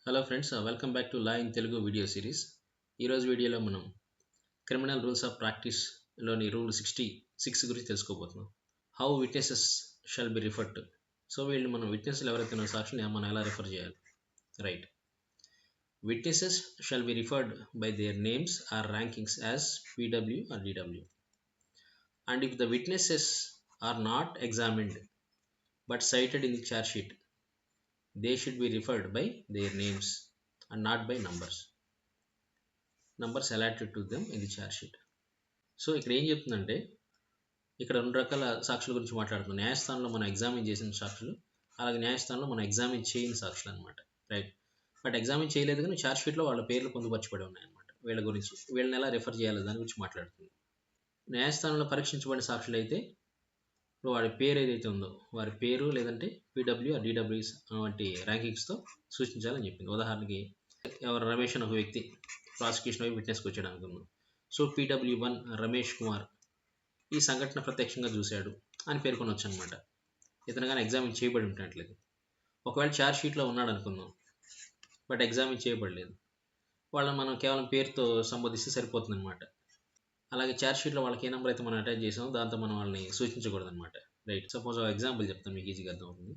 Hello friends, welcome back to law in Telugu video series. ఈరోజు వీడియోలో మనం క్రిమినల్ రూల్స్ ఆఫ్ ప్రాక్టీస్లోని రూల్ 66 గురించి తెలుసుకోబోతున్నాం. How witnesses shall be referred to. So వీళ్ళు మనం విట్నెస్లు ఎవరైతే ఉన్న సాక్షిని మనం ఎలా రిఫర్ చేయాలి? Right. Witnesses shall be referred by their names or rankings as PW or DW. And if the witnesses are not examined but cited in the charge sheet, they should be referred by their names and not by numbers allotted to them in the charge sheet. So ఇక్కడ ఏం చెప్తుందంటే, ఇక్కడ రెండు రకాల సాక్షుల గురించి మాట్లాడుతున్నాం. న్యాయస్థానంలో మనం ఎగ్జామిన్ చేసిన సాక్షులు, అలాగే న్యాయస్థానంలో మనం ఎగ్జామిన్ చేయని సాక్షులు అనమాట. రైట్. బట్ ఎగ్జామిన్ చేయలేదు కానీ ఛార్జ్ షీట్లో వాళ్ళ పేర్లు పొందుపరచబడి ఉన్నాయన్నమాట. వీళ్ళ గురించి వీళ్ళని ఎలా రిఫర్ చేయాలి దాని గురించి మాట్లాడుతుంది. న్యాయస్థానంలో పరీక్షించబడిన సాక్షులు అయితే వారి పేరు ఏదైతే ఉందో వారి పేరు లేదంటే PW or DW వంటి ర్యాంకింగ్స్తో సూచించాలని చెప్పింది. ఉదాహరణకి ఎవరు రమేష్ అని ఒక వ్యక్తి ప్రాసిక్యూషన్ వైపు విట్నెస్కి వచ్చాడు అనుకుందాం. సో PW1 రమేష్ కుమార్ ఈ సంఘటన ప్రత్యక్షంగా చూశాడు అని పేర్కొనవచ్చు అనమాట. ఇతను కానీ ఎగ్జామిన్ చేయబడి ఉంటున్నట్లేదు. ఒకవేళ ఛార్జ్ షీట్లో ఉన్నాడు అనుకుందాం, బట్ ఎగ్జామిన్ చేయబడలేదు, వాళ్ళని మనం కేవలం పేరుతో సంబోధిస్తే సరిపోతుంది అనమాట. అలాగే ఛార్జ్ షీట్లో వాళ్ళకి ఏ నెంబర్ అయితే మనం అటాచ్ చేసామో దాంతో మనం వాళ్ళని సూచించకూడదు అనమాట. రైట్. సపోజ్ ఒక ఎగ్జాంపుల్ చెప్తాను, మీకు ఈజీగా అర్థమవుతుంది.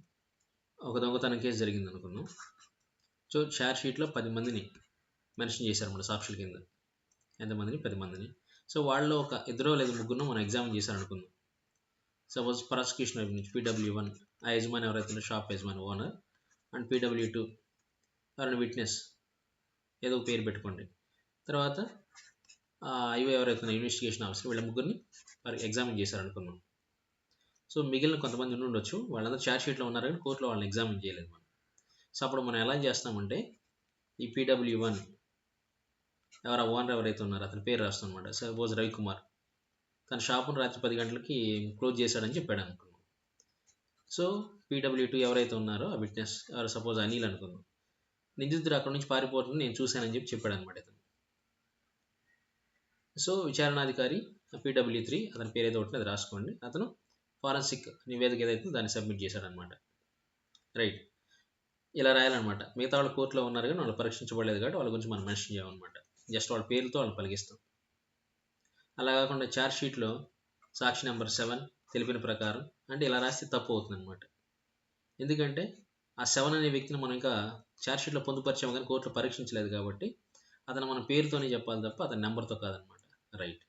ఒక దొంగతనం కేసు జరిగింది అనుకుందాం. సో ఛార్జ్ షీట్లో 10 మందిని మెన్షన్ చేశారన్నమాట సాక్షుల కింద. ఎంతమందిని? 10 మందిని. సో వాళ్ళలో ఒక ఇద్దరో లేదా ముగ్గురు మనం ఎగ్జామిన్ చేశారనుకుందాం. సపోజ్ ప్రాసిక్యూషన్ వైపు నుంచి PW1 ఆ యజమాని ఎవరైతే షాప్ యజమాని ఓనర్, అండ్ PW2 ఎవరైనా విట్నెస్ ఏదో పేరు పెట్టుకోండి. తర్వాత IO ఎవరైతే ఇన్వెస్టిగేషన్ ఆఫీసర్, వీళ్ళ ముగ్గురిని ఎగ్జామిన్ చేశారనుకున్నాం. సో మిగిలిన కొంతమంది ఉండొచ్చు, వాళ్ళందరూ ఛార్జ్ షీట్లో ఉన్నారు కానీ కోర్టులో వాళ్ళని ఎగ్జామిన్ చేయలేదు మనం. సో అప్పుడు మనం ఎలా చేస్తామంటే, ఈ PW1 ఎవరు ఓనర్ ఎవరైతే ఉన్నారో అతని పేరు రాస్తాం అనమాట. సపోజ్ రవికుమార్ తన షాపును రాత్రి 10 గంటలకి క్లోజ్ చేశాడని చెప్పాడు అనుకున్నాం. సో PW2 ఎవరైతే ఉన్నారో ఆ విట్నెస్ ఎవరు, సపోజ్ అనిల్ అనుకుందాం, నిందితుడు అక్కడ నుంచి పారిపోతుంది నేను చూశానని చెప్పాడు అనమాట ఇతను. సో విచారణాధికారి PW3 అతని పేరు ఏదో ఒకటి అది రాసుకోండి, అతను ఫారెన్సిక్ నివేదిక ఏదైతే దాన్ని సబ్మిట్ చేశాడనమాట. రైట్. ఇలా రాయాలన్నమాట. మిగతా వాళ్ళు కోర్టులో ఉన్నారు కానీ వాళ్ళు పరీక్షించబడలేదు కాబట్టి వాళ్ళ గురించి మనం మెన్షన్ చేయమన్నమాట. జస్ట్ వాళ్ళ పేరుతో వాళ్ళని పలికిస్తాం. అలా కాకుండా ఛార్జ్ షీట్లో సాక్షి నెంబర్ 7 తెలిపిన ప్రకారం అంటే ఇలా రాస్తే తప్పు అవుతుంది అనమాట. ఎందుకంటే ఆ 7 అనే వ్యక్తిని మనం ఇంకా ఛార్జ్ షీట్లో పొందుపరిచాము కానీ కోర్టులో పరీక్షించలేదు కాబట్టి అతను మన పేరుతోనే చెప్పాలి తప్ప అతని నెంబర్తో కాదనమాట. రైట్.